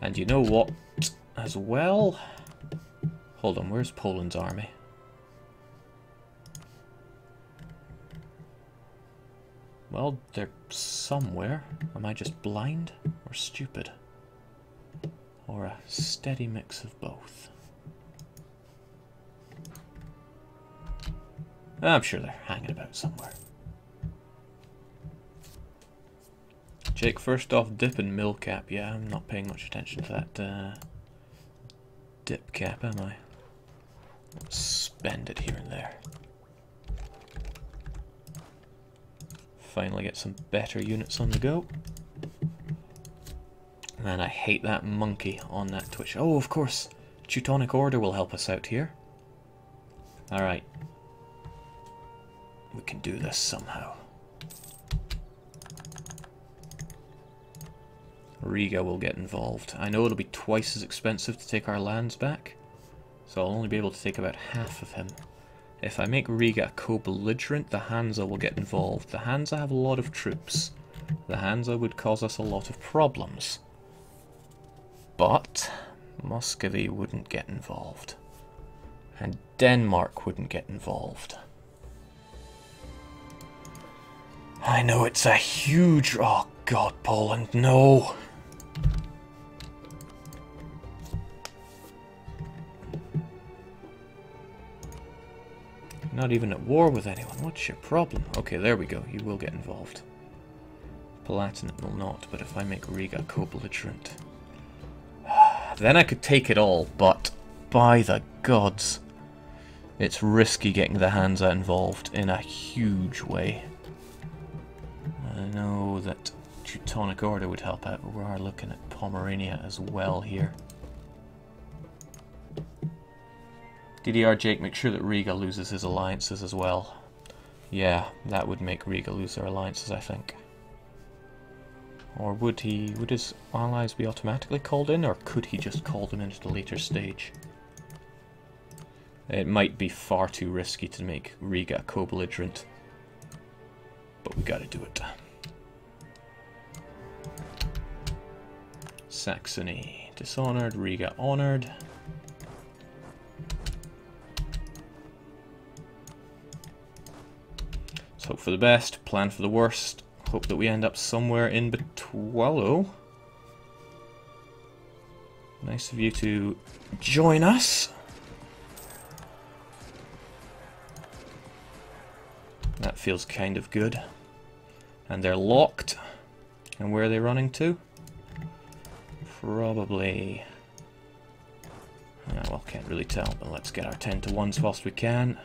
And you know what, as well? Hold on, where's Poland's army? Well, they're somewhere. Am I just blind or stupid? Or a steady mix of both? I'm sure they're hanging about somewhere. Jake, first off, dip and mill cap. Yeah, I'm not paying much attention to that dip cap, am I? Let's spend it here and there. Finally get some better units on the go. And I hate that monkey on that Twitch. Oh, of course, Teutonic Order will help us out here. Alright. We can do this somehow. Riga will get involved. I know it'll be twice as expensive to take our lands back, so I'll only be able to take about half of him. If I make Riga a co-belligerent, the Hansa will get involved. The Hansa have a lot of troops. The Hansa would cause us a lot of problems. But Muscovy wouldn't get involved. And Denmark wouldn't get involved. I know it's a huge... Oh god, Poland, no! Not even at war with anyone. What's your problem? Okay, there we go. You will get involved. Palatinate will not, but if I make Riga co-belligerent... Then I could take it all, but by the gods, it's risky getting the Hansa involved in a huge way. I know that Teutonic Order would help out, but we are looking at Pomerania as well here. DDR Jake, make sure that Riga loses his alliances as well. Yeah, that would make Riga lose their alliances, I think. Or would his allies be automatically called in, or could he just call them in at a later stage? It might be far too risky to make Riga co-belligerent, but we gotta do it. Saxony dishonored, Riga honored. Let's hope for the best, plan for the worst. Hope that we end up somewhere in between. Nice of you to join us. That feels kind of good. And they're locked. And where are they running to? Probably... well, can't really tell, but let's get our 10 to 1s whilst we can.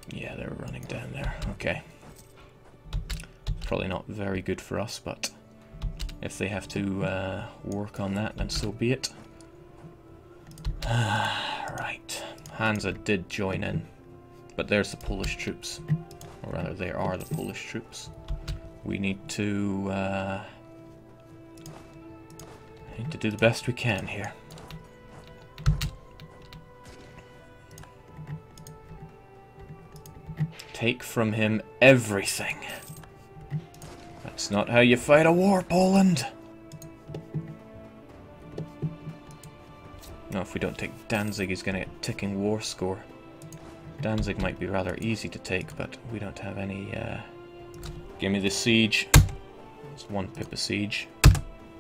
Yeah, they're running down there. Okay. Probably not very good for us, but if they have to work on that, then so be it. Right. Hansa did join in, but there's the Polish troops. Or rather, there are the Polish troops. We need to do the best we can here. Take from him everything. That's not how you fight a war, Poland. No, if we don't take Danzig, he's gonna get ticking war score. Danzig might be rather easy to take, but we don't have any... Give me the siege. It's 1 pip a siege.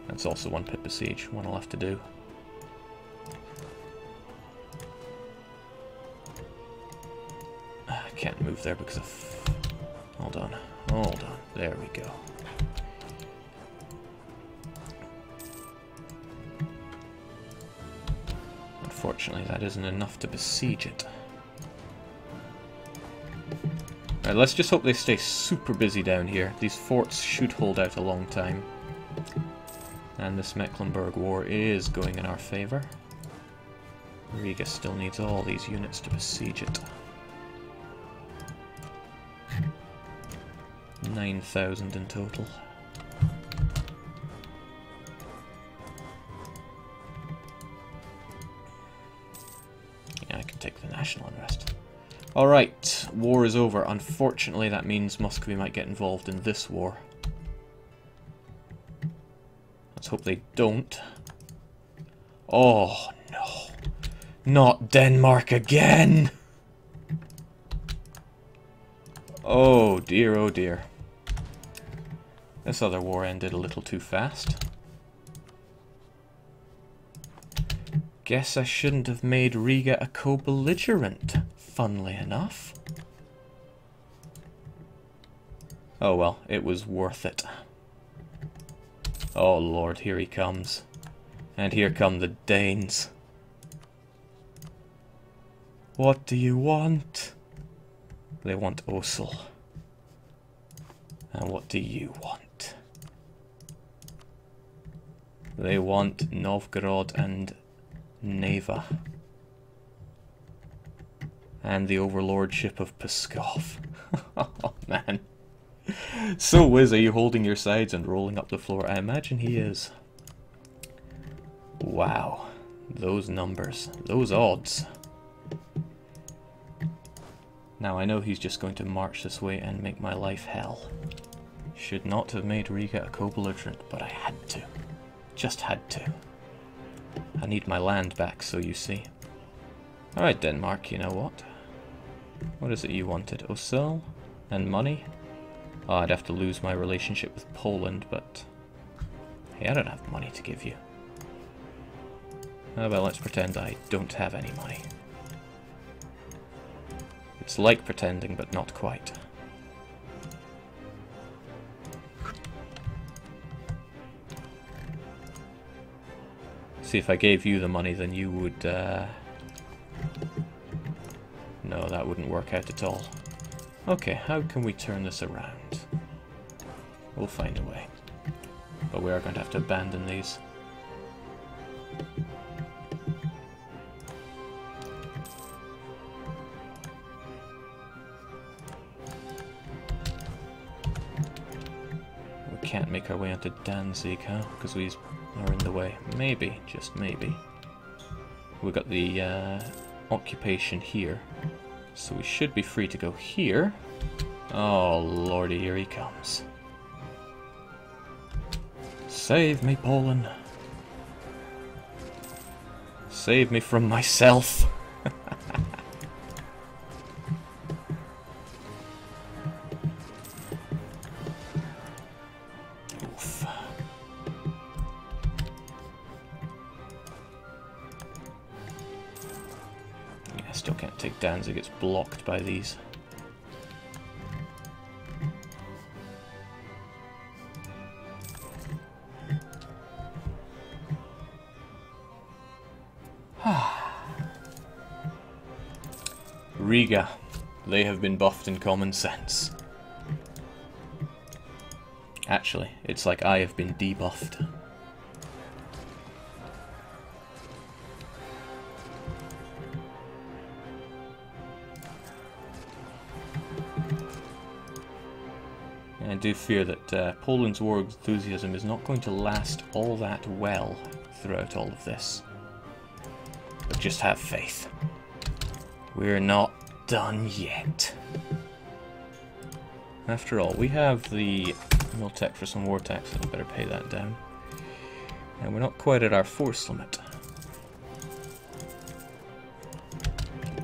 That's also 1 pip a siege. One I'll have to do. I can't move there because of... Hold on. Hold on. There we go. Unfortunately, that isn't enough to besiege it. Right, let's just hope they stay super busy down here. These forts should hold out a long time. And this Mecklenburg War is going in our favour. Riga still needs all these units to besiege it. 9,000 in total. Yeah, I can take the national unrest. Alright, war is over. Unfortunately, that means Muscovy might get involved in this war. Let's hope they don't. Oh, no. Not Denmark again! Oh dear, oh dear. This other war ended a little too fast. Guess I shouldn't have made Riga a co-belligerent, funnily enough. Oh well, it was worth it. Oh lord, here he comes. And here come the Danes. What do you want? They want Osel. And what do you want? They want Novgorod and Neva. And the overlordship of Pskov. Oh man. So Wiz, are you holding your sides and rolling up the floor? I imagine he is. Wow. Those numbers. Those odds. Now I know he's just going to march this way and make my life hell. Should not have made Riga a co-belligerent, but I had to. Just had to. I need my land back, so you see. Alright Denmark, you know what? What is it you wanted? Osel? And money? Oh, I'd have to lose my relationship with Poland, but... Hey, I don't have money to give you. Oh, well, let's pretend I don't have any money. It's like pretending, but not quite. See, if I gave you the money, then you would... No, that wouldn't work out at all. Okay, how can we turn this around? We'll find a way. But we are going to have to abandon these. We can't make our way onto Danzig, huh? Because we are in the way. Maybe, just maybe. We've got the occupation here. So we should be free to go here. Oh lordy, here he comes. Save me, Poland. Save me from myself. Oof. Yeah, I still can't take Danzig, it's blocked by these. Riga. They have been buffed in common sense. Actually, it's like I have been debuffed. I do fear that Poland's war enthusiasm is not going to last all that well throughout all of this. But just have faith. We're not done yet. After all, we have the Miltech for some war tax, so we better pay that down. And we're not quite at our force limit.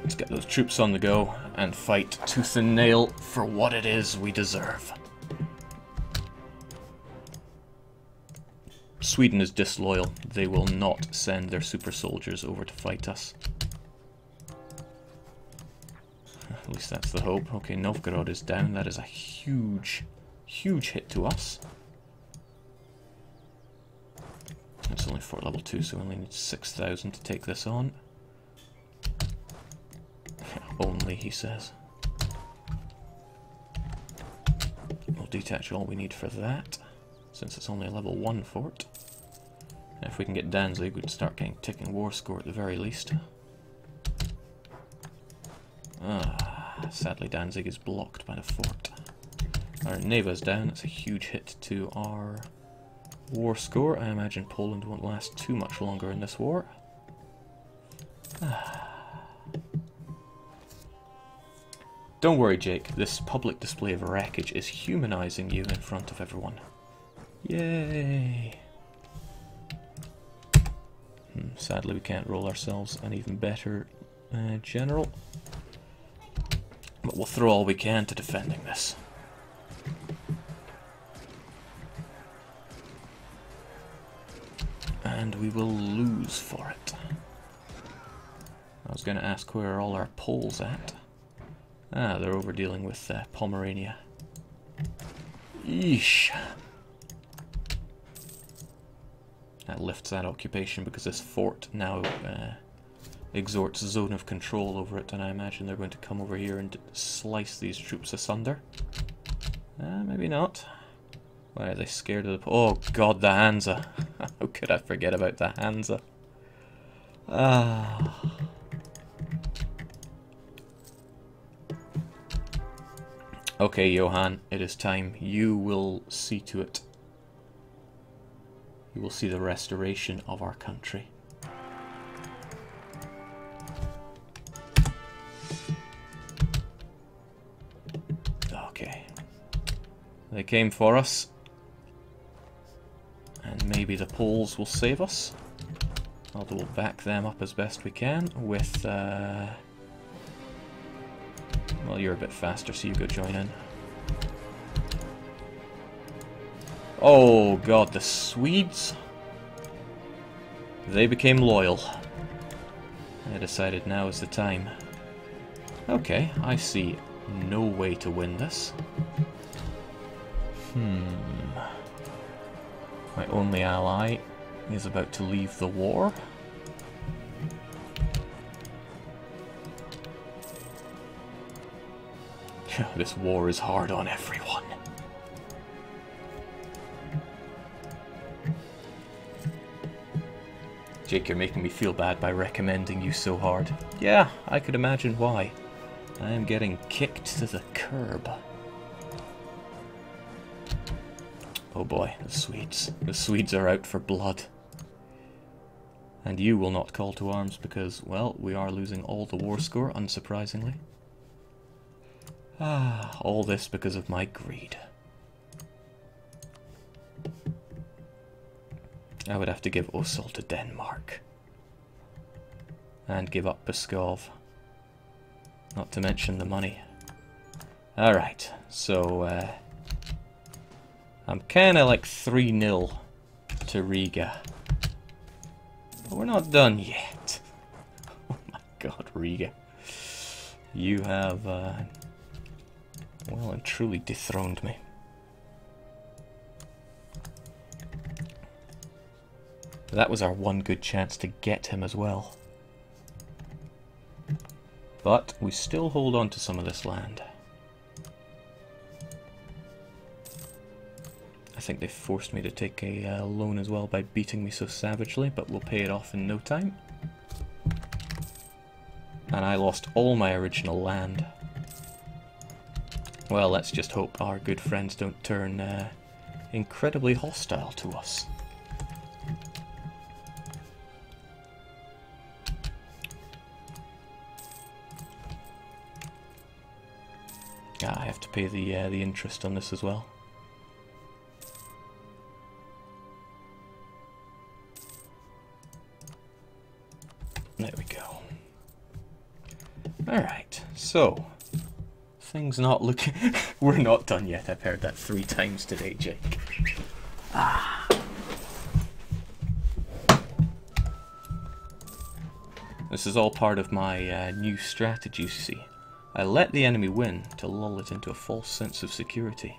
Let's get those troops on the go and fight tooth and nail for what it is we deserve. Sweden is disloyal. They will not send their super soldiers over to fight us. At least that's the hope. Okay, Novgorod is down. That is a huge, huge hit to us. It's only fort level 2, so we only need 6,000 to take this on. Only, he says. We'll detach all we need for that, since it's only a level 1 fort. And if we can get Danzig, we can start getting ticking war score at the very least. Sadly, Danzig is blocked by the fort. Our Neva's down. That's a huge hit to our war score. I imagine Poland won't last too much longer in this war. Don't worry, Jake. This public display of wreckage is humanizing you in front of everyone. Yay! Sadly, we can't roll ourselves an even better general. But we'll throw all we can to defending this. And we will lose for it. I was going to ask where are all our Poles at. Ah, they're over dealing with Pomerania. Yeesh. That lifts that occupation because this fort now exhorts a zone of control over it, and I imagine they're going to come over here and slice these troops asunder. Maybe not. Why are they scared of the... Oh god, the Hansa. How could I forget about the Hansa? Okay, Johann, it is time. You will see to it. You will see the restoration of our country. Okay. They came for us. And maybe the Poles will save us. Although we'll back them up as best we can with... Well, you're a bit faster, so you go join in. Oh god, the Swedes! They became loyal. I decided now is the time. Okay, I see no way to win this. My only ally is about to leave the war. This war is hard on everyone. Jake, you're making me feel bad by recommending you so hard. Yeah, I could imagine why. I am getting kicked to the curb. Oh boy, the Swedes. The Swedes are out for blood. And you will not call to arms because, well, we are losing all the war score, unsurprisingly. All this because of my greed. I would have to give Osel to Denmark. And give up Pskov. Not to mention the money. Alright, so I'm kinda like 3-0 to Riga. But we're not done yet. Oh my god, Riga. You have well and truly dethroned me. That was our one good chance to get him as well. But we still hold on to some of this land. I think they forced me to take a loan as well by beating me so savagely, but we'll pay it off in no time. And I lost all my original land. Well, let's just hope our good friends don't turn incredibly hostile to us. I have to pay the interest on this as well. There we go. Alright, so things not looking... We're not done yet. I've heard that 3 times today, Jake. This is all part of my new strategy, you see. I let the enemy win to lull it into a false sense of security.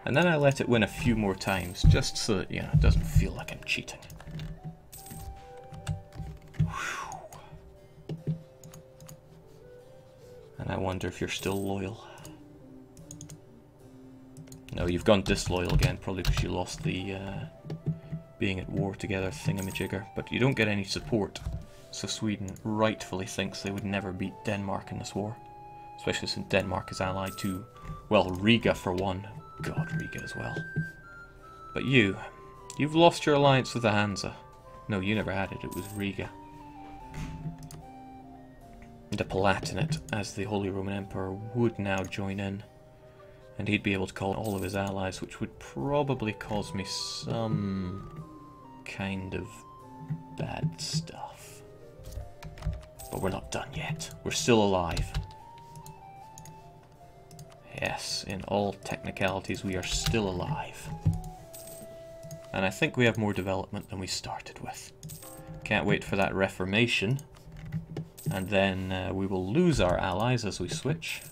And then I let it win a few more times, just so that, you know, it doesn't feel like I'm cheating. Whew. And I wonder if you're still loyal. No, you've gone disloyal again, probably because you lost the being at war together thingamajigger. But you don't get any support, so Sweden rightfully thinks they would never beat Denmark in this war. Especially since Denmark is allied to, well, Riga for one. God, Riga as well. But you've lost your alliance with the Hansa. No, you never had it, it was Riga. The Palatinate, as the Holy Roman Emperor, would now join in. And he'd be able to call all of his allies, which would probably cause me some kind of Bad stuff. But we're not done yet. We're still alive. Yes, in all technicalities, we are still alive. And I think we have more development than we started with. Can't wait for that Reformation. And then we will lose our allies as we switch.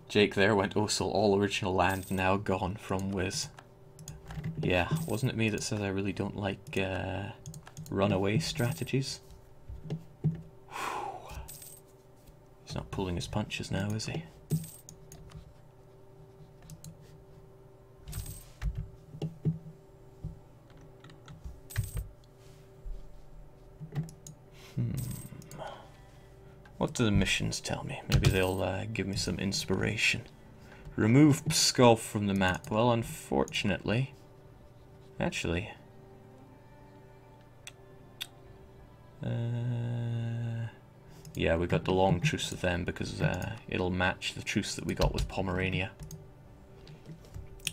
Jake there went, oh, so all original land now gone from Wiz. Yeah, wasn't it me that says I really don't like runaway strategies? Whew. He's not pulling his punches now, is he? What do the missions tell me? Maybe they'll give me some inspiration. Remove Pskov from the map. Well, unfortunately... Actually... yeah, we got the long truce with them because it'll match the truce that we got with Pomerania.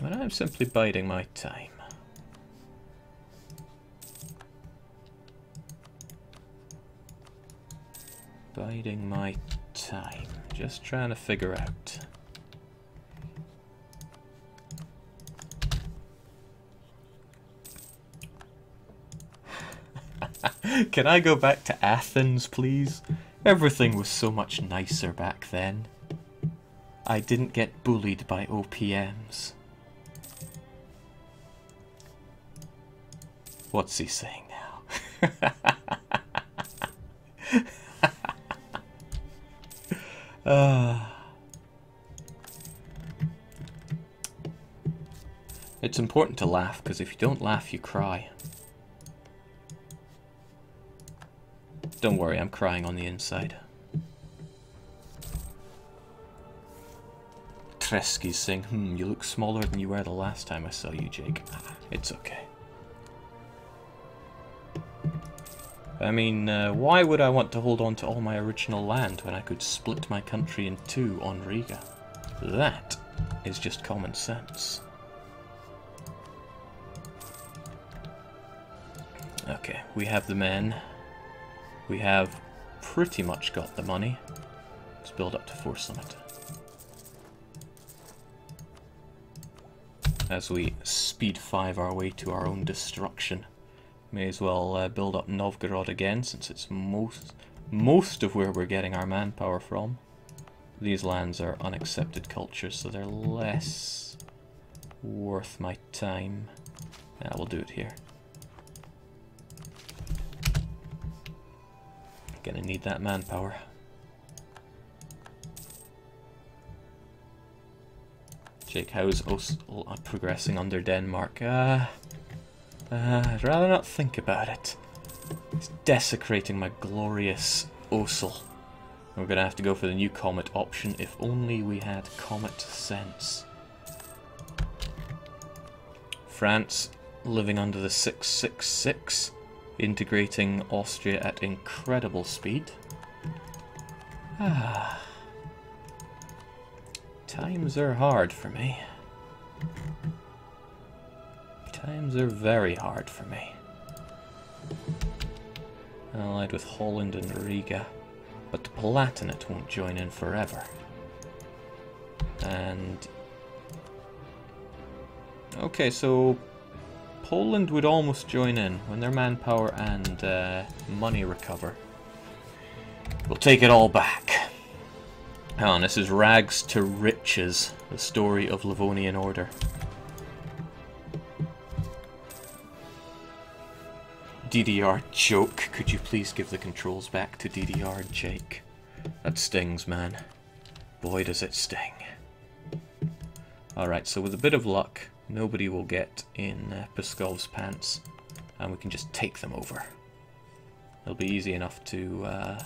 But I'm simply biding my time. Biding my time. Just trying to figure out. Can I go back to Athens, please? Everything was so much nicer back then. I didn't get bullied by OPMs. What's he saying now? It's important to laugh, because if you don't laugh, you cry. Don't worry, I'm crying on the inside. Treski's saying, you look smaller than you were the last time I saw you, Jake. It's okay. I mean, why would I want to hold on to all my original land when I could split my country in two on Riga? That is just common sense. Okay, we have the men. We have pretty much got the money. Let's build up to 4 Summit. As we speed 5 our way to our own destruction. May as well build up Novgorod again, since it's most of where we're getting our manpower from. These lands are unaccepted cultures, so they're less worth my time. Yeah, we'll do it here. Gonna need that manpower. Jake, how's progressing under Denmark? I'd rather not think about it. It's desecrating my glorious Osel. We're gonna have to go for the new Comet option. If only we had Comet sense. France living under the 666. Integrating Austria at incredible speed. Times are hard for me. Times are very hard for me. Allied with Holland and Riga. But the Palatinate won't join in forever. And... okay, so... Poland would almost join in when their manpower and money recover. We'll take it all back. Hang on, this is Rags to Riches, the story of Livonian Order. DDR joke. Could you please give the controls back to DDR, Jake? That stings, man. Boy, does it sting. Alright, so with a bit of luck, nobody will get in Pskov's pants, and we can just take them over. It'll be easy enough to...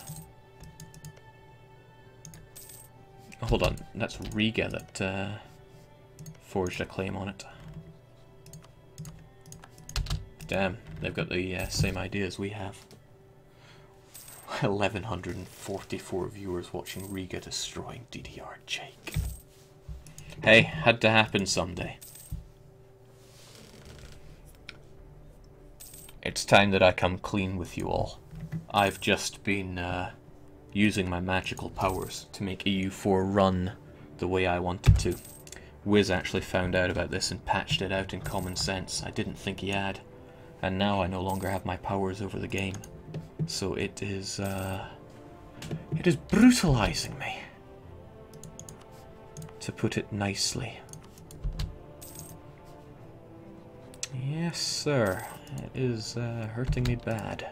hold on, that's Riga that forged a claim on it. Damn, they've got the same idea as we have. 1144 viewers watching Riga destroying DDR Jake. Hey, had to happen someday. It's time that I come clean with you all. I've just been using my magical powers to make EU4 run the way I wanted to. Wiz actually found out about this and patched it out in common sense. I didn't think he had. And now I no longer have my powers over the game. So it is brutalizing me, to put it nicely. Yes, sir. It is hurting me bad.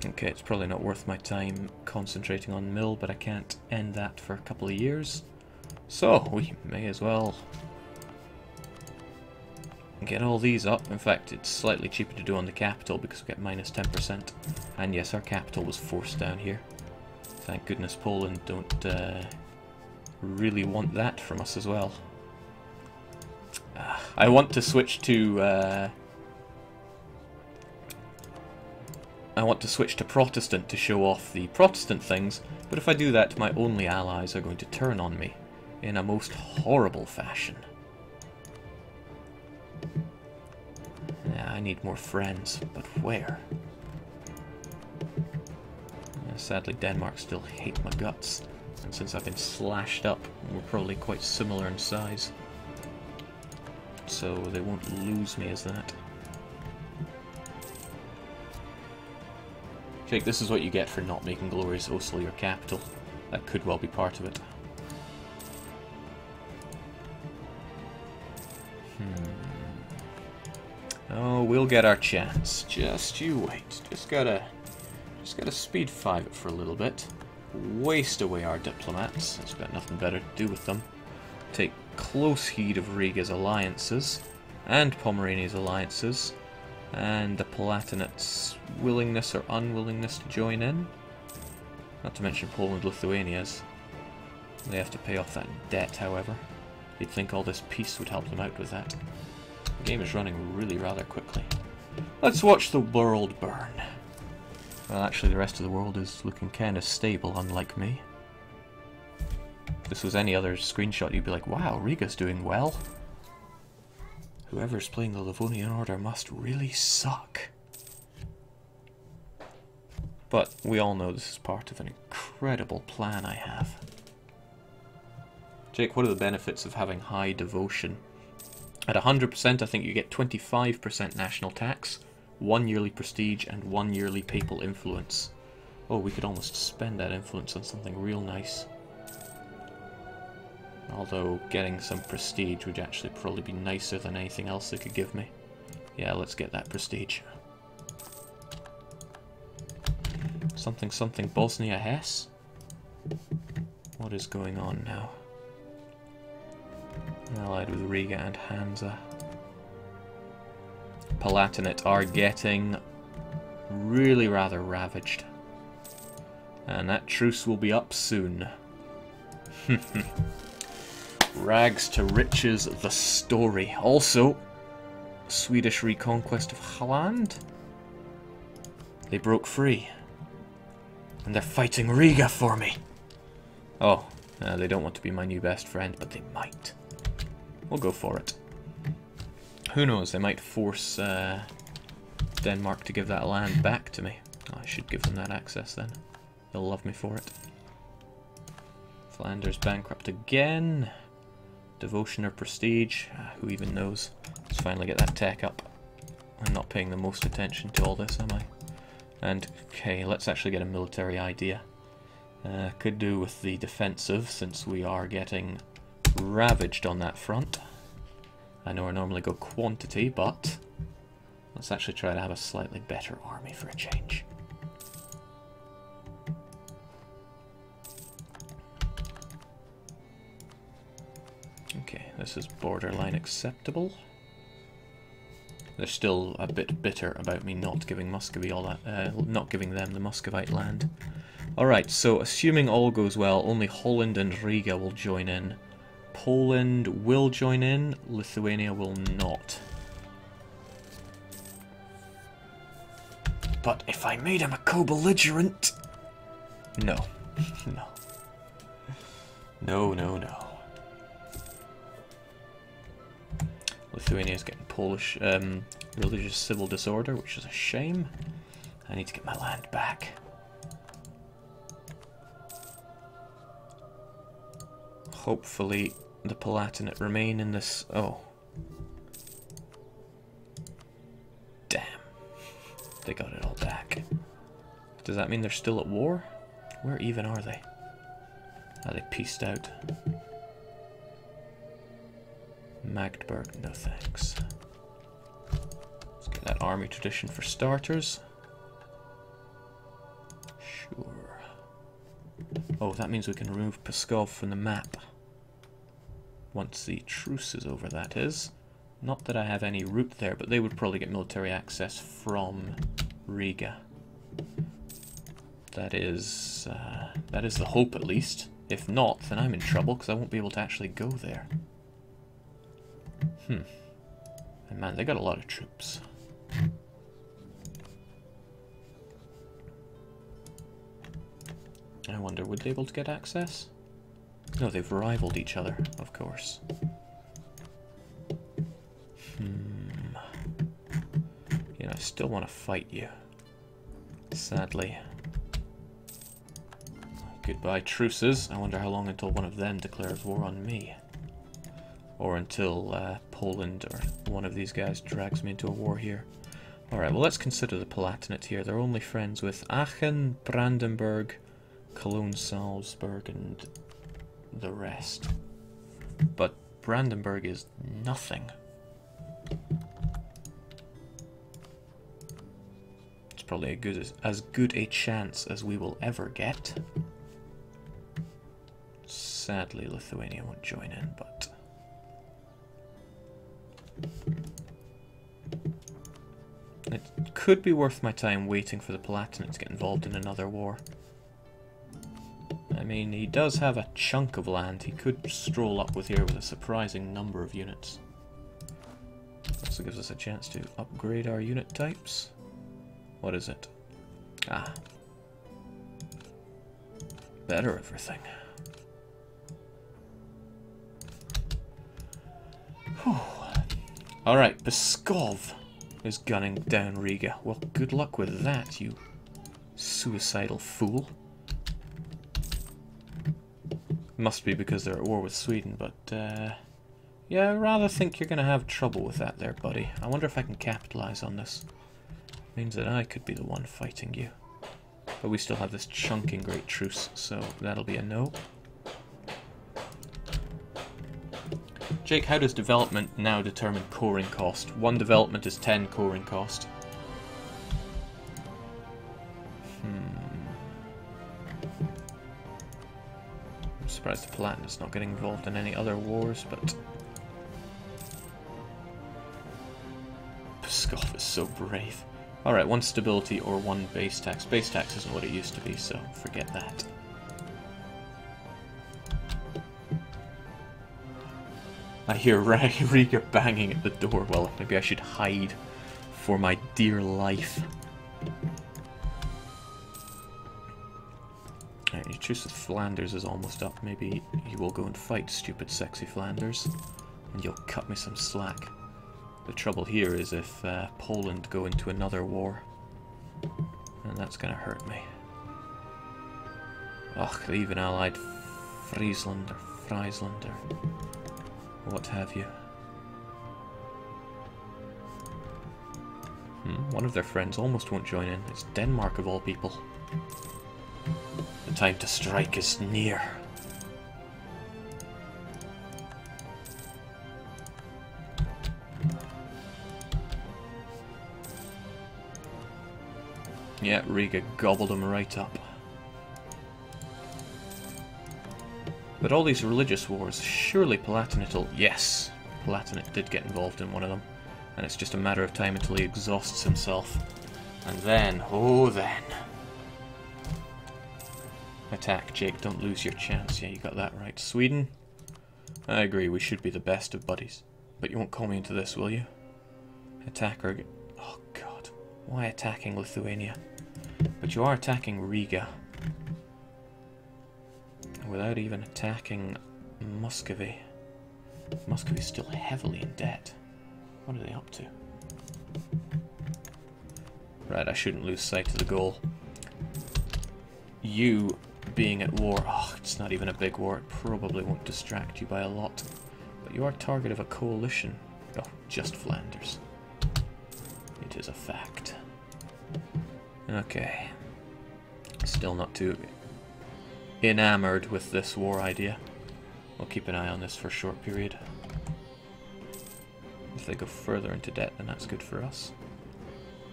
Okay, it's probably not worth my time concentrating on mill, but I can't end that for a couple of years. So, we may as well get all these up. In fact, it's slightly cheaper to do on the capital because we get minus 10%. And yes, our capital was forced down here. Thank goodness Poland don't really want that from us as well. I want to switch to Protestant to show off the Protestant things, but if I do that, my only allies are going to turn on me in a most horrible fashion. Yeah, I need more friends, but where? Yeah, sadly, Denmark still hate my guts, and since I've been slashed up, we're probably quite similar in size. So they won't lose me as that. Jake, this is what you get for not making Glorious Oslo your capital. That could well be part of it. Oh, we'll get our chance. Just you wait. Just gotta speed 5 it for a little bit. Waste away our diplomats. It's got nothing better to do with them. Take close heed of Riga's alliances and Pomerania's alliances, and the Palatinate's willingness or unwillingness to join in. Not to mention Poland-Lithuania's. They have to pay off that debt, however. You'd think all this peace would help them out with that. The game is running really rather quickly. Let's watch the world burn. Well, actually the rest of the world is looking kind of stable, unlike me. If this was any other screenshot, you'd be like, wow, Riga's doing well. Whoever's playing the Livonian Order must really suck. But we all know this is part of an incredible plan I have. Jake, what are the benefits of having high devotion? At 100%, I think you get 25% national tax, 1 yearly prestige, and 1 yearly papal influence. Oh, we could almost spend that influence on something real nice. Although getting some prestige would actually probably be nicer than anything else they could give me. Yeah, let's get that prestige. Something something Bosnia Hesse? What is going on now? Allied with Riga and Hansa. Palatinate are getting really rather ravaged. And that truce will be up soon. Rags to riches, the story. Also, Swedish reconquest of Holland. They broke free. And they're fighting Riga for me. Oh, they don't want to be my new best friend, but they might. We'll go for it. Who knows, they might force Denmark to give that land back to me. Oh, I should give them that access then. They'll love me for it. Flanders bankrupt again. Devotion or prestige? Who even knows? Let's finally get that tech up. I'm not paying the most attention to all this, am I? And, okay, let's actually get a military idea. Could do with the defensive, since we are getting ravaged on that front. I know I normally go quantity, but let's actually try to have a slightly better army for a change. Okay, this is borderline acceptable. They're still a bit bitter about me not giving Muscovy all that, not giving them the Muscovite land. Alright, so assuming all goes well, only Holland and Riga will join in. Poland will join in, Lithuania will not. But if I made him a co-belligerent... No. No. No, no, no. Lithuania's getting Polish religious civil disorder, which is a shame. I need to get my land back. Hopefully the Palatinate remain in this... Oh. Damn. They got it all back. Does that mean they're still at war? Where even are they? Are they pieced out? Magdeburg, no thanks. Let's get that army tradition for starters. Sure. Oh, that means we can remove Pskov from the map. Once the truce is over, that is. Not that I have any route there, but they would probably get military access from Riga. That is the hope, at least. If not, then I'm in trouble, because I won't be able to actually go there. And man, they got a lot of troops. I wonder, would they be able to get access? No, they've rivaled each other, of course. You know, I still want to fight you. Sadly. Goodbye, truces. I wonder how long until one of them declares war on me. Or until Poland or one of these guys drags me into a war here. Alright, well, let's consider the Palatinate here. They're only friends with Aachen, Brandenburg, Cologne, Salzburg, and the rest. But Brandenburg is nothing. It's probably as good a chance as we will ever get. Sadly, Lithuania won't join in, but... It could be worth my time waiting for the Palatinate to get involved in another war. I mean, he does have a chunk of land. He could stroll up with here with a surprising number of units. Also gives us a chance to upgrade our unit types. What is it? Ah. Better everything. Alright, Pskov is gunning down Riga. Well, good luck with that, you suicidal fool. Must be because they're at war with Sweden, but yeah, I rather think you're going to have trouble with that there, buddy. I wonder if I can capitalize on this. Means that I could be the one fighting you. But we still have this chunking great truce, so that'll be a no. Jake, how does development now determine coring cost? One development is 10 coring cost. I'm surprised the Palatinate's not getting involved in any other wars, but... Pskov is so brave. Alright, one stability or one base tax. Base tax isn't what it used to be, so forget that. I hear Riga banging at the door. Well, maybe I should hide for my dear life. Alright, your truce with Flanders is almost up. Maybe you will go and fight stupid, sexy Flanders, and you'll cut me some slack. The trouble here is if Poland go into another war, and that's going to hurt me. Ugh, the even allied Friesland or Friesland or what have you. One of their friends almost won't join in. It's Denmark of all people. The time to strike is near. Yeah, Riga gobbled him right up. But all these religious wars, surely Palatinate will... Yes, Palatinate did get involved in one of them. And it's just a matter of time until he exhausts himself. And then, oh then... Attack, Jake, don't lose your chance. Yeah, you got that right. Sweden? I agree, we should be the best of buddies. But you won't call me into this, will you? Attack or... Oh god, why attacking Lithuania? But you are attacking Riga. Without even attacking Muscovy. Muscovy's still heavily in debt. What are they up to? Right, I shouldn't lose sight of the goal. You being at war... Oh, it's not even a big war. It probably won't distract you by a lot. But you are target of a coalition. Oh, just Flanders. It is a fact. Okay. Still not too enamored with this war idea. We'll keep an eye on this for a short period. If they go further into debt, then that's good for us.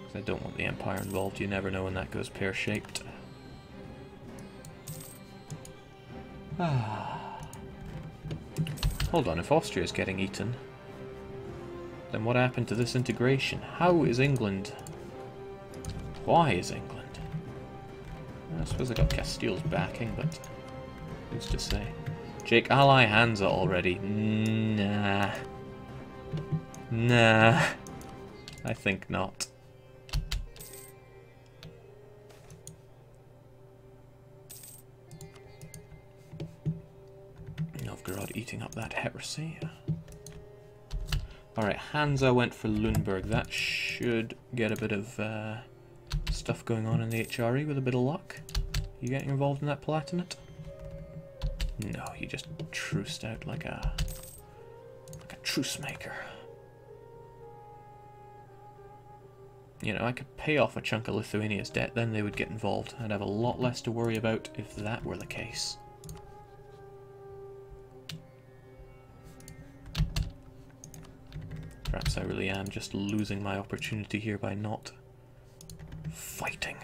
Because I don't want the Empire involved. You never know when that goes pear-shaped. Hold on, if Austria is getting eaten, then what happened to this integration? How is England... Why is England? I suppose I got Castile's backing, but who's to say? Jake, ally Hansa already. Nah. Nah. I think not. Novgorod eating up that heresy. Alright, Hansa went for Lüneburg. That should get a bit of stuff going on in the HRE with a bit of luck. You getting involved in that Palatinate? No, you just truced out like a truce maker. You know, I could pay off a chunk of Lithuania's debt, then they would get involved. I'd have a lot less to worry about if that were the case. Perhaps I really am just losing my opportunity here by not fighting.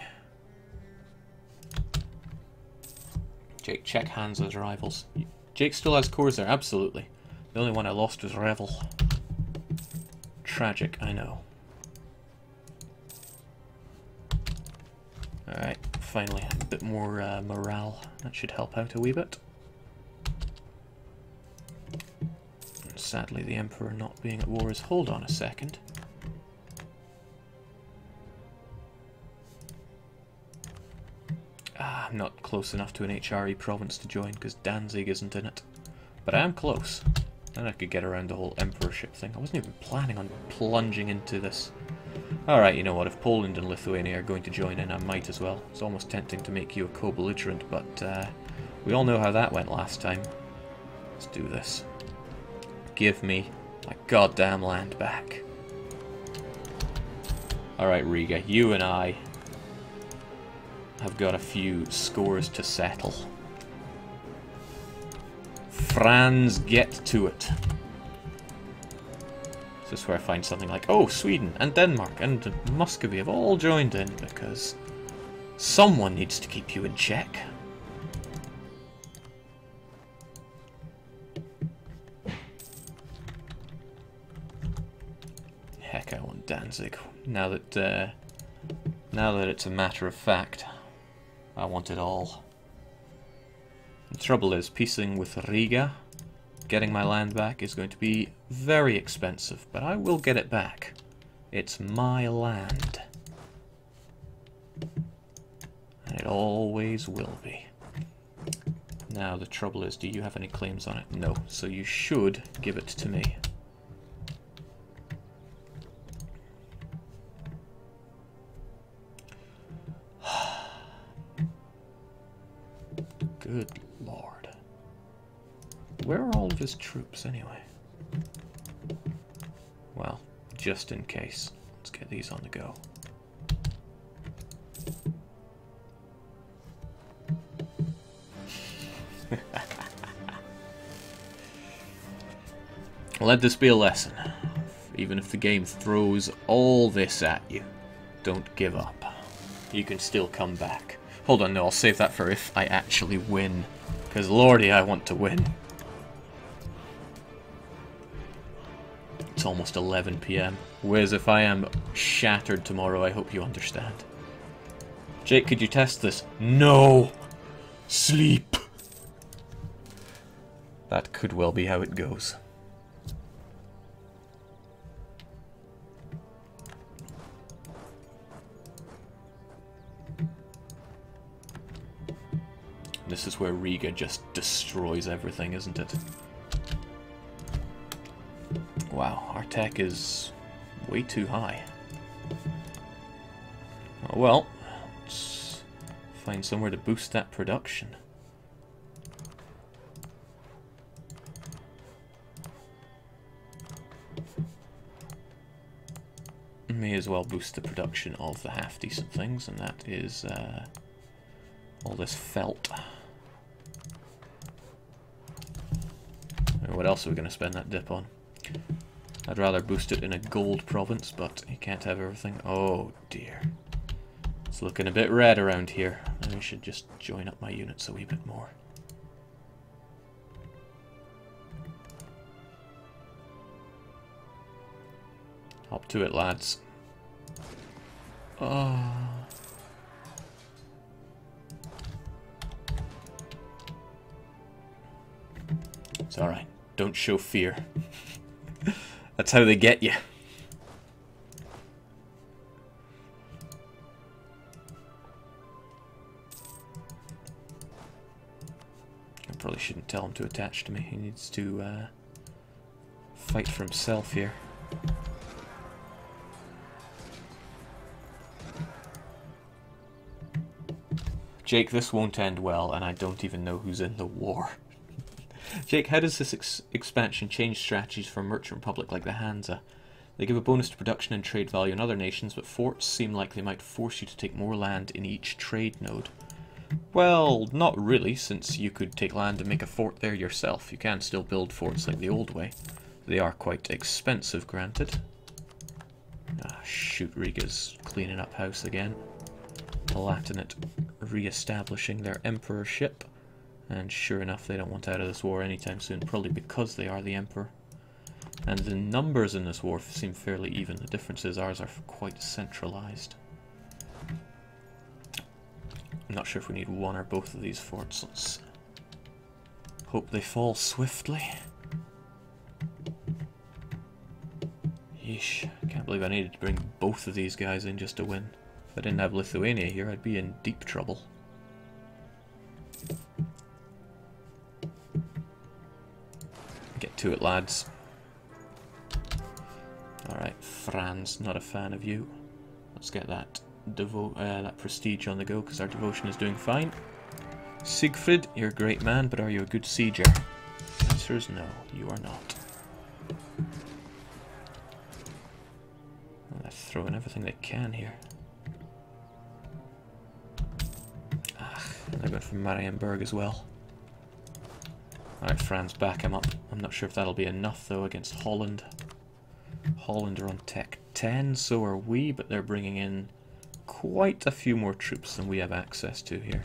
Jake, check Hansa's rivals. Jake still has cores there, absolutely. The only one I lost was Revel. Tragic, I know. Alright, finally a bit more morale. That should help out a wee bit. And sadly, the Emperor not being at war is... Hold on a second. I'm not close enough to an HRE province to join because Danzig isn't in it. But I am close. And I could get around the whole emperorship thing. I wasn't even planning on plunging into this. Alright, you know what, if Poland and Lithuania are going to join in, I might as well. It's almost tempting to make you a co-belligerent, but we all know how that went last time. Let's do this. Give me my goddamn land back. Alright, Riga, you and I have got a few scores to settle. Franz, get to it. Is this where I find something like, oh, Sweden and Denmark and Muscovy have all joined in because someone needs to keep you in check. Heck, I want Danzig. Now that it's a matter of fact, I want it all. The trouble is, piecing with Riga, getting my land back is going to be very expensive, but I will get it back. It's my land. And it always will be. Now, the trouble is, do you have any claims on it? No, so you should give it to me. Good lord. Where are all of his troops, anyway? Well, just in case. Let's get these on the go. Let this be a lesson. Even if the game throws all this at you, don't give up. You can still come back. Hold on, no, I'll save that for if I actually win. Because lordy, I want to win. It's almost 11 PM. Wiz, if I am shattered tomorrow, I hope you understand. Jake, could you test this? No! Sleep! That could well be how it goes. This is where Riga just destroys everything, isn't it? Wow, our tech is Way too high. Oh well, let's find somewhere to boost that production. May as well boost the production of the half-decent things, and that is all this felt. What else are we going to spend that dip on? I'd rather boost it in a gold province, but you can't have everything. Oh dear. It's looking a bit red around here. I should just join up my units a wee bit more. Up to it, lads. Oh. It's alright. Don't show fear. That's how they get you. I probably shouldn't tell him to attach to me. He needs to fight for himself here. Jake, this won't end well, and I don't even know who's in the war. Jake, how does this expansion change strategies for a merchant republic like the Hansa? They give a bonus to production and trade value in other nations, but forts seem like they might force you to take more land in each trade node. Well, not really, since you could take land and make a fort there yourself. You can still build forts like the old way. They are quite expensive, granted. Ah, shoot, Riga's cleaning up house again. Palatinate re-establishing their emperorship. And sure enough, they don't want out of this war anytime soon, probably because they are the emperor. And the numbers in this war seem fairly even. The difference is ours are quite centralized. I'm not sure if we need one or both of these forts. Let's hope they fall swiftly. Yeesh, can't believe I needed to bring both of these guys in just to win. If I didn't have Lithuania here, I'd be in deep trouble. Get to it, lads. Alright, Franz, not a fan of you. Let's get that that prestige on the go, because our devotion is doing fine. Siegfried, you're a great man, but are you a good sieger? The answer is no, you are not. Well, they're throwing everything they can here. Ah, they're going for Marienburg as well. Alright, Franz, back him up. I'm not sure if that'll be enough, though, against Holland. Holland are on Tech 10, so are we, but they're bringing in quite a few more troops than we have access to here.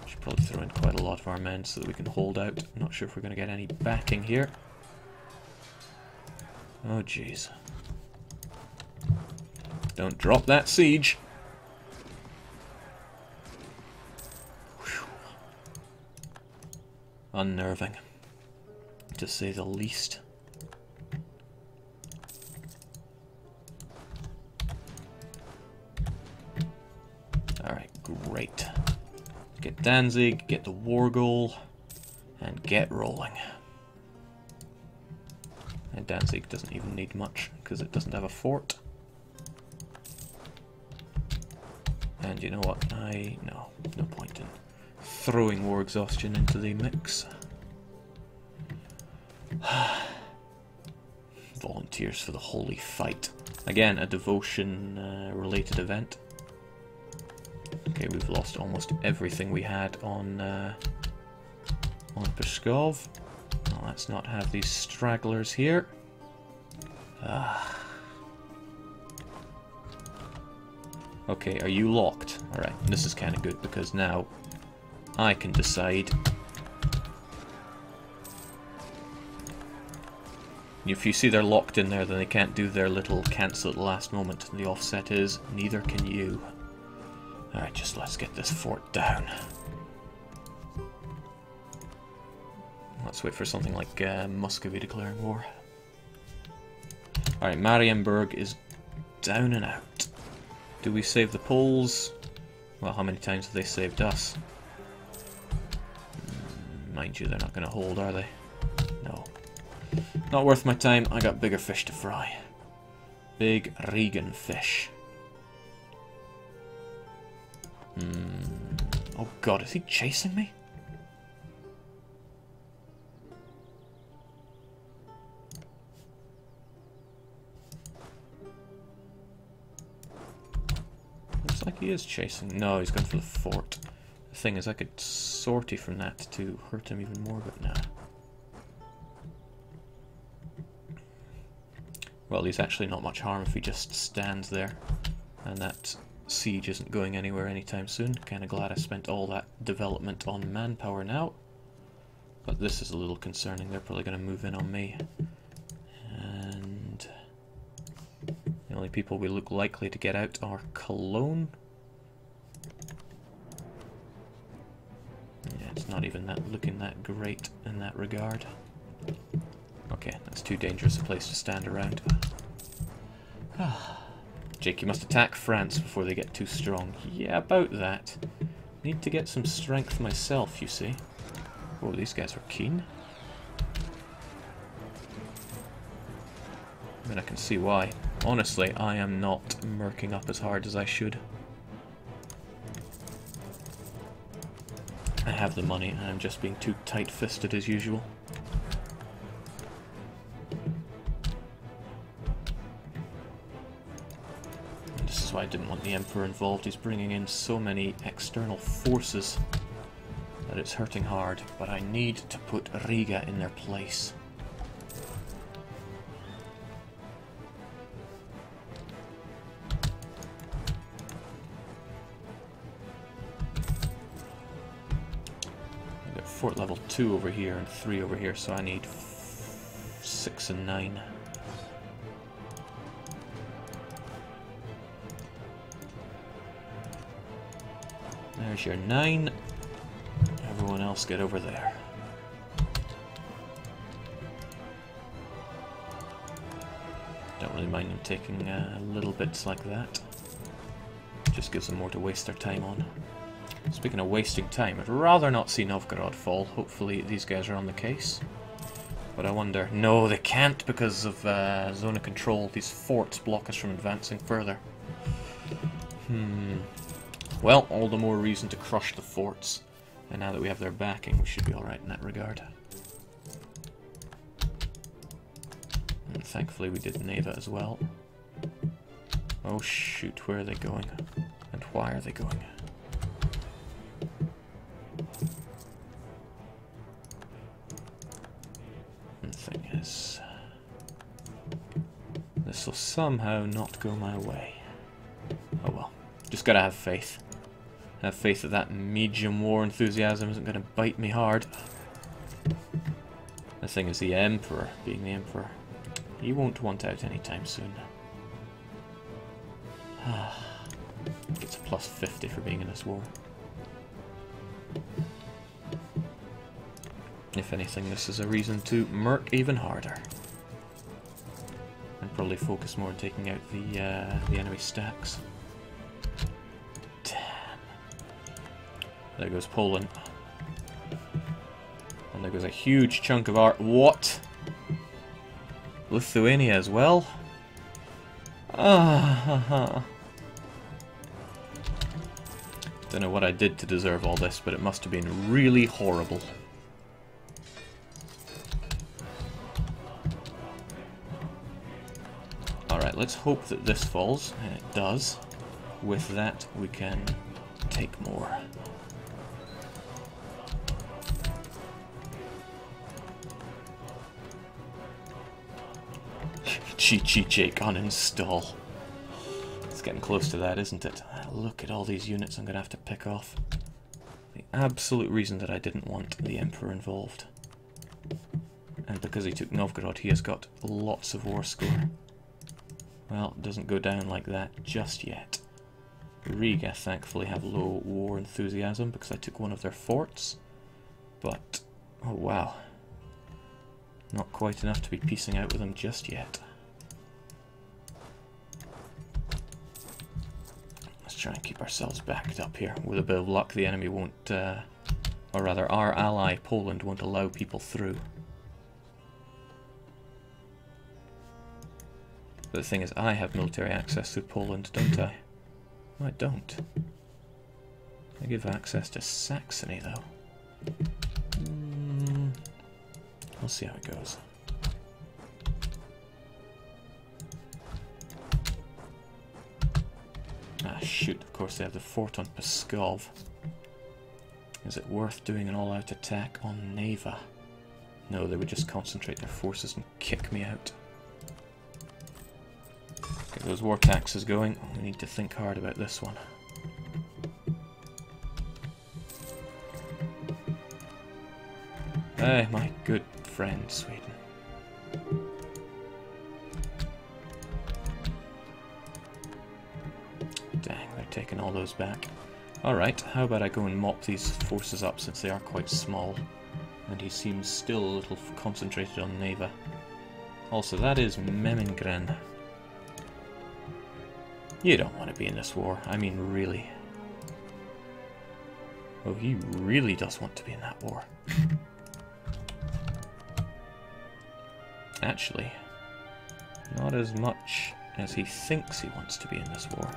Should probably throw in quite a lot of our men so that we can hold out. I'm not sure if we're going to get any backing here. Oh, jeez. Don't drop that siege. Whew. Unnerving, to say the least. Alright, great. Get Danzig, get the war goal, and get rolling. And Danzig doesn't even need much, because it doesn't have a fort. And you know what? No point in throwing war exhaustion into the mix. Volunteers for the holy fight. Again, a devotion related event. Okay, we've lost almost everything we had on Pskov. Well, let's not have these stragglers here. Okay, are you locked? Alright, this is kind of good because now I can decide. If you see they're locked in there, then they can't do their little cancel at the last moment. The offset is, neither can you. Alright, just let's get this fort down. Let's wait for something like Muscovy declaring war. Alright, Marienburg is down and out. Do we save the Poles? Well, how many times have they saved us? Mind you, they're not going to hold, are they? No. Not worth my time. I got bigger fish to fry. Big Regan fish. Oh god, is he chasing me? Looks like he is chasing. No, he's going for the fort. The thing is, I could sortie from that to hurt him even more, but nah. Well, he's actually not much harm if he just stands there. And that siege isn't going anywhere anytime soon. Kinda glad I spent all that development on manpower now. But this is a little concerning. They're probably going to move in on me. And the only people we look likely to get out are Cologne. Yeah, it's not even looking that great in that regard. Okay, that's too dangerous a place to stand around. Jake, you must attack France before they get too strong. Yeah, about that. Need to get some strength myself, you see. Oh, these guys are keen. I mean, I can see why. Honestly, I am not murking up as hard as I should. I have the money, and I'm just being too tight-fisted as usual. And this is why I didn't want the Emperor involved. He's bringing in so many external forces that it's hurting hard, but I need to put Riga in their place. Fort level 2 over here and 3 over here, so I need 6 and 9. There's your 9. Everyone else get over there. Don't really mind them taking little bits like that. Just gives them more to waste their time on. Speaking of wasting time, I'd rather not see Novgorod fall. Hopefully these guys are on the case. But I wonder... No, they can't because of zone of control. These forts block us from advancing further. Well, all the more reason to crush the forts. And now that we have their backing, we should be alright in that regard. And thankfully we did Neva as well. Oh shoot, where are they going? And why are they going? Thing is, this will somehow not go my way. Oh well, just gotta have faith. Have faith that that medium war enthusiasm isn't gonna bite me hard. The thing is, the Emperor, being the Emperor, he won't want out anytime soon. Gets a plus 50 for being in this war. If anything, this is a reason to murk even harder. And probably focus more on taking out the enemy stacks. Damn. There goes Poland. And there goes a huge chunk of our... What? Lithuania as well? Don't know what I did to deserve all this, but it must have been really horrible. Alright, let's hope that this falls, and it does. With that, we can take more. Chi Jake uninstall. It's getting close to that, isn't it? Look at all these units I'm going to have to pick off. The absolute reason that I didn't want the Emperor involved. And because he took Novgorod, he has got lots of war score. Well, it doesn't go down like that just yet. Riga, thankfully, have low war enthusiasm because I took one of their forts. But, oh wow. Not quite enough to be piecing out with them just yet. Let's try and keep ourselves backed up here. With a bit of luck, the enemy won't, or rather, our ally, Poland, won't allow people through. But the thing is, I have military access through Poland, don't I? No, I don't. I give access to Saxony, though. We'll see how it goes. Ah, shoot, of course they have the fort on Pskov. Is it worth doing an all-out attack on Neva? No, they would just concentrate their forces and kick me out. Get those war taxes going. We need to think hard about this one. Hey, my good friend, Sweden. Dang, they're taking all those back. Alright, how about I go and mop these forces up since they are quite small. And he seems still a little concentrated on Neva. Also, that is Memengren. You don't want to be in this war. I mean, really. Oh, he really does want to be in that war. Actually, not as much as he thinks he wants to be in this war.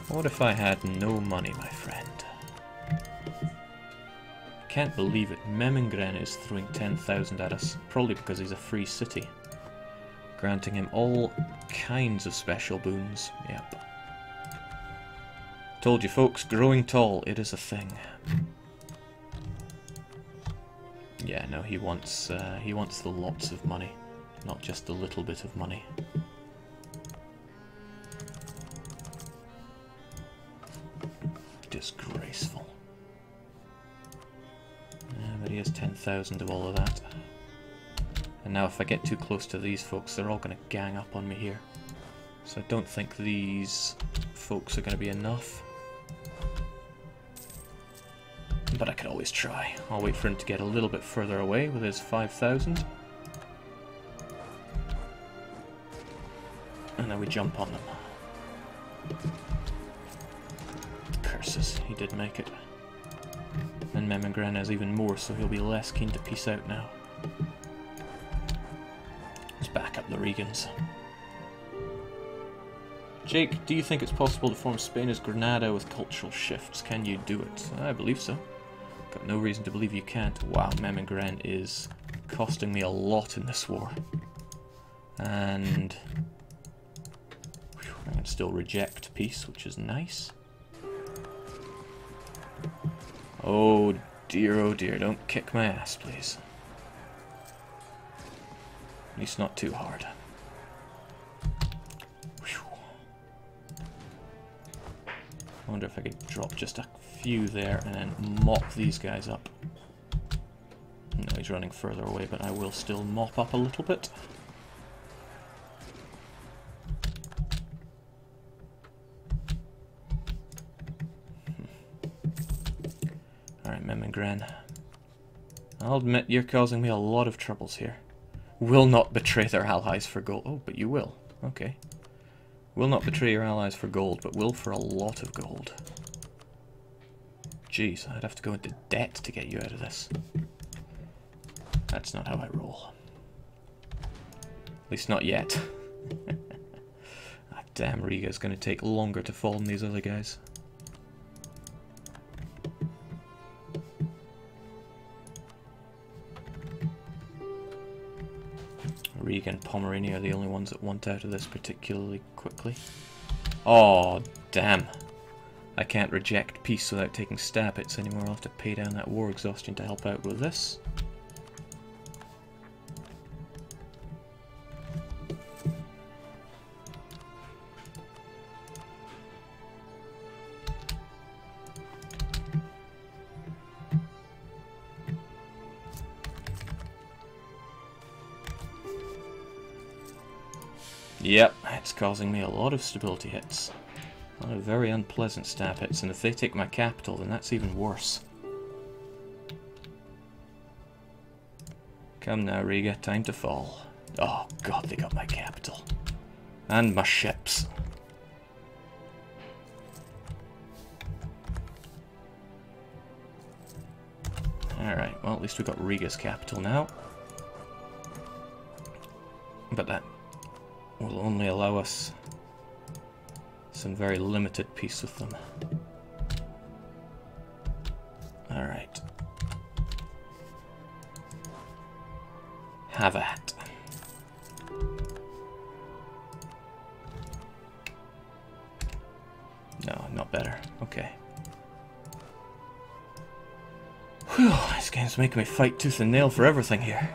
What if I had no money, my friend? Can't believe it. Memengren is throwing 10,000 at us, probably because he's a free city. Granting him all kinds of special boons. Yep. Told you folks, growing tall, it is a thing. Yeah, no, he wants the lots of money, not just the little bit of money. Disgraceful. But he has 10,000 of all of that. And now if I get too close to these folks, they're all going to gang up on me here. So I don't think these folks are going to be enough. But I could always try. I'll wait for him to get a little bit further away with his 5,000. And then we jump on them. Curses, he did make it. And Memengren has even more, so he'll be less keen to peace out now. Let's back up the Regans. Jake, do you think it's possible to form Spain as Granada with cultural shifts? Can you do it? I believe so. Got no reason to believe you can't. Wow, Memengren is costing me a lot in this war. And I can still reject peace, which is nice. Oh dear, don't kick my ass, please. At least not too hard. I wonder if I could drop just a few there and then mop these guys up. No, he's running further away, but I will still mop up a little bit. Alright, Memengren. I'll admit you're causing me a lot of troubles here. Will not betray their allies for gold. Oh, but you will. Okay. Will not betray your allies for gold, but will for a lot of gold. Jeez, I'd have to go into debt to get you out of this. That's not how I roll. At least not yet. Ah, damn, Riga's going to take longer to fall than these other guys. Riga and Pomerania are the only ones that want out of this particularly quickly. Oh, damn. I can't reject peace without taking stab hits anymore. I'll have to pay down that war exhaustion to help out with this. Yep, it's causing me a lot of stability hits. A lot of very unpleasant stab hits, and if they take my capital, then that's even worse. Come now, Riga, time to fall. Oh god, they got my capital. And my ships. Alright, well, at least we got Riga's capital now. But that will only allow us some very limited peace with them. Alright. Have at. No, not better. Okay. Whew, this game's making me fight tooth and nail for everything here.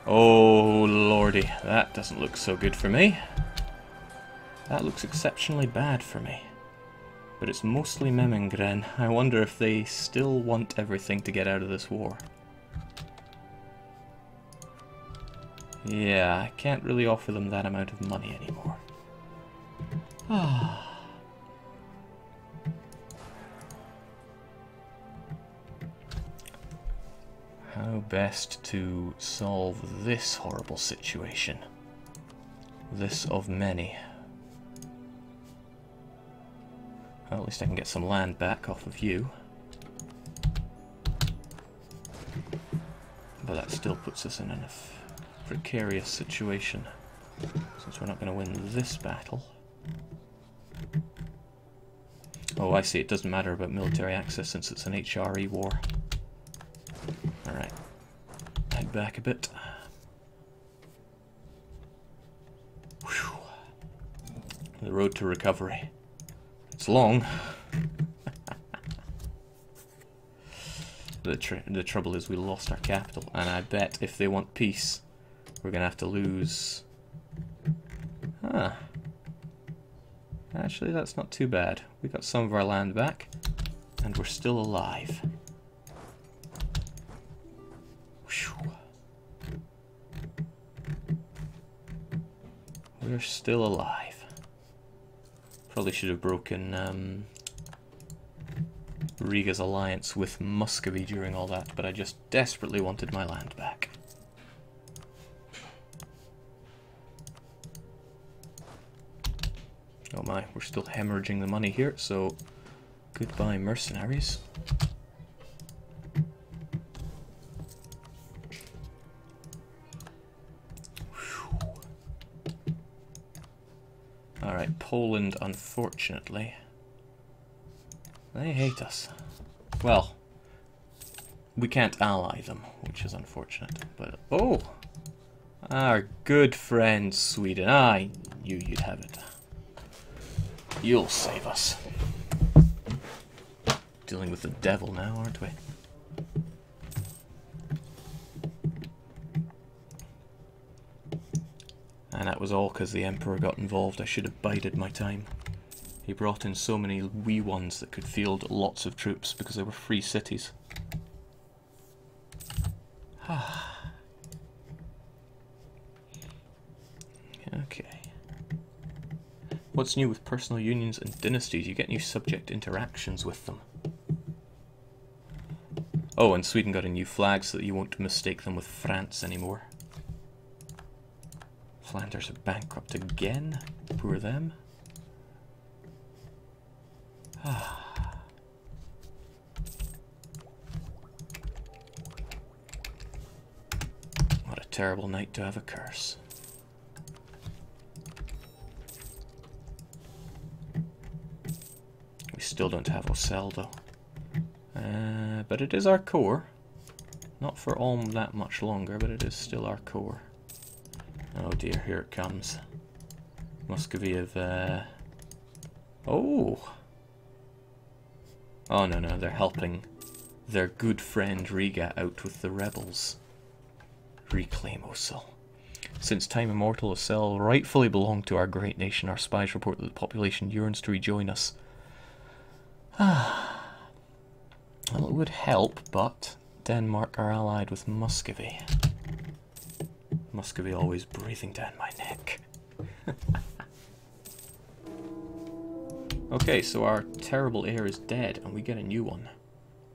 Oh lordy, that doesn't look so good for me. That looks exceptionally bad for me. But it's mostly Memengren. I wonder if they still want everything to get out of this war. Yeah, I can't really offer them that amount of money anymore. Ah. How best to solve this horrible situation? This of many. Well, at least I can get some land back off of you. But that still puts us in a precarious situation, since we're not going to win this battle. Oh, I see, it doesn't matter about military access since it's an HRE war. Alright, head back a bit. Whew. The road to recovery. It's long. The trouble is we lost our capital, and I bet if they want peace, we're going to have to lose... Huh. Actually, that's not too bad. We got some of our land back, and we're still alive. Whew. We're still alive. Probably should have broken Riga's alliance with Muscovy during all that, but I just desperately wanted my land back. Oh my, we're still hemorrhaging the money here, so goodbye mercenaries. Alright, Poland, unfortunately, they hate us. Well, we can't ally them, which is unfortunate, but... Oh! Our good friend Sweden. I knew you'd have it. You'll save us. Dealing with the devil now, aren't we? And that was all because the Emperor got involved. I should have bided my time. He brought in so many wee ones that could field lots of troops because they were free cities. Okay. What's new with personal unions and dynasties? You get new subject interactions with them. Oh, and Sweden got a new flag so that you won't mistake them with France anymore. Flanders are bankrupt again. Poor them. What a terrible night to have a curse. We still don't have Ocel though. But it is our core. Not for all that much longer, but it is still our core. Oh dear, here it comes. Muscovy have... Oh! Oh no, they're helping their good friend Riga out with the rebels. Reclaim Ocel. Since time immemorial, Ocel rightfully belonged to our great nation. Our spies report that the population yearns to rejoin us. Well, it would help, but Denmark are allied with Muscovy. Muscovy always breathing down my neck. Okay, so our terrible heir is dead, and we get a new one.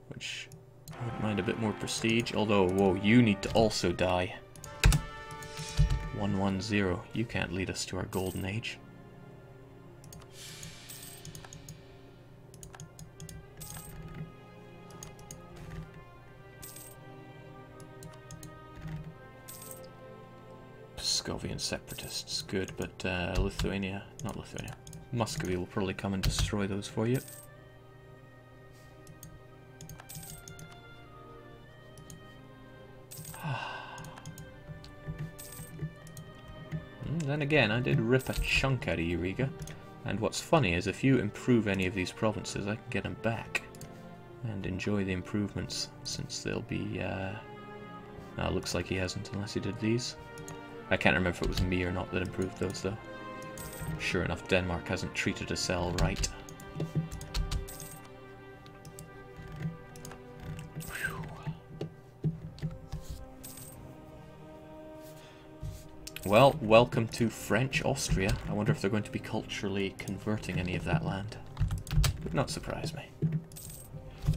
Which I wouldn't mind a bit more prestige, although, whoa, you need to also die. 110, you can't lead us to our golden age. Latvian separatists. Good, but Lithuania, not Lithuania, Muscovy will probably come and destroy those for you. Then again, I did rip a chunk out of you, Riga. And what's funny is if you improve any of these provinces, I can get them back. And enjoy the improvements, since they'll be... looks like he hasn't, unless he did these. I can't remember if it was me or not that improved those, though. Sure enough, Denmark hasn't treated a cell right. Well, welcome to French Austria. I wonder if they're going to be culturally converting any of that land. Would not surprise me.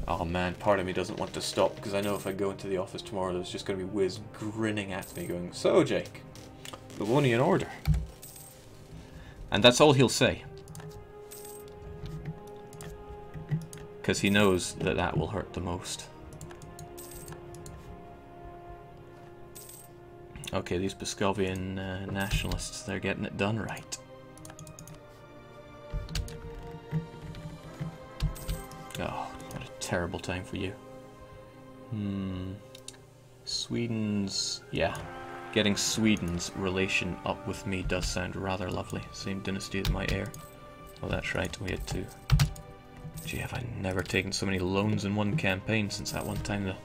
Oh man, part of me doesn't want to stop, because I know if I go into the office tomorrow, there's just going to be Wiz grinning at me going, "So, Jake, Livonian order." And that's all he'll say. Because he knows that that will hurt the most. Okay, these Piscovian nationalists, they're getting it done right. Oh, what a terrible time for you. Sweden's... yeah. Getting Sweden's relation up with me does sound rather lovely. Same dynasty as my heir. Oh, that's right, we had two. Gee, have I never taken so many loans in one campaign since that one time the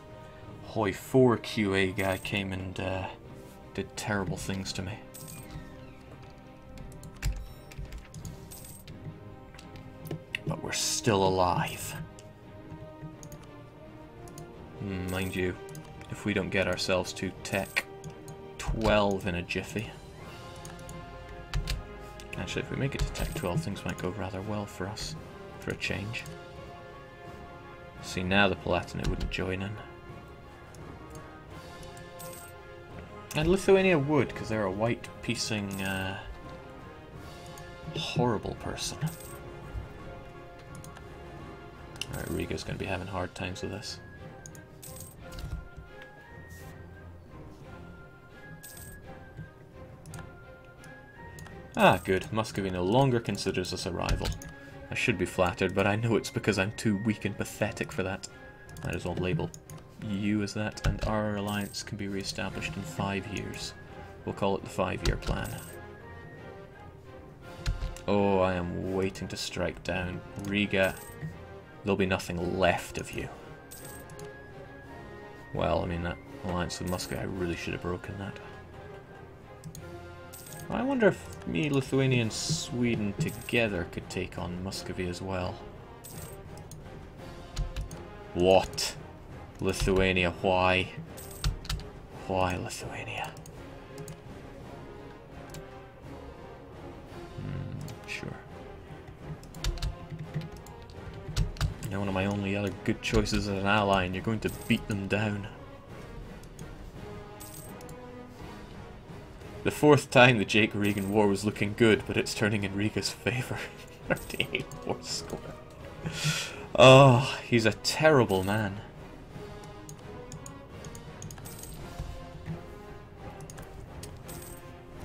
Hoi 4 QA guy came and did terrible things to me. But we're still alive. Mind you, if we don't get ourselves to Tech 12 in a jiffy. Actually, if we make it to Tech 12, things might go rather well for us, for a change. See, now the Palatinate wouldn't join in. And Lithuania would, because they're a white-piecing, horrible person. Alright, Riga's going to be having hard times with this. Ah, good. Muscovy no longer considers us a rival. I should be flattered, but I know it's because I'm too weak and pathetic for that. Might as well label you as that, and our alliance can be re-established in 5 years. We'll call it the 5-year plan. Oh, I am waiting to strike down. Riga, there'll be nothing left of you. Well, I mean, that alliance with Muscovy, I really should have broken that. I wonder if me, Lithuania, and Sweden together could take on Muscovy as well. What? Lithuania, why? Why Lithuania? Sure. You're one of my only other good choices as an ally, and you're going to beat them down. The 4th time the Jake-Regan war was looking good, but it's turning in Riga's favour. 38 war score. Oh, he's a terrible man.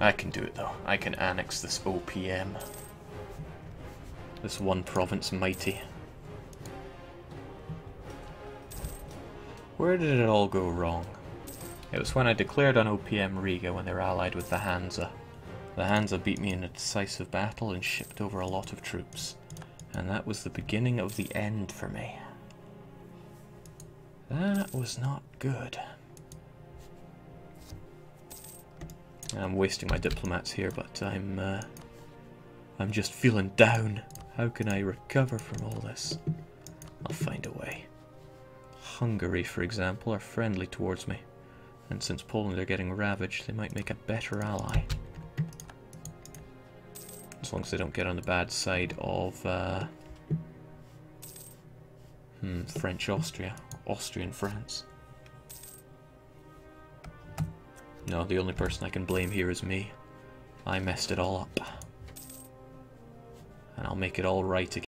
I can do it though. I can annex this OPM. This one province mighty. Where did it all go wrong? It was when I declared on OPM Riga when they were allied with the Hansa. The Hansa beat me in a decisive battle and shipped over a lot of troops. And that was the beginning of the end for me. That was not good. I'm wasting my diplomats here, but I'm just feeling down. How can I recover from all this? I'll find a way. Hungary, for example, are friendly towards me. And since Poland are getting ravaged, they might make a better ally. As long as they don't get on the bad side of French Austria. Austrian France. No, the only person I can blame here is me. I messed it all up. And I'll make it all right again.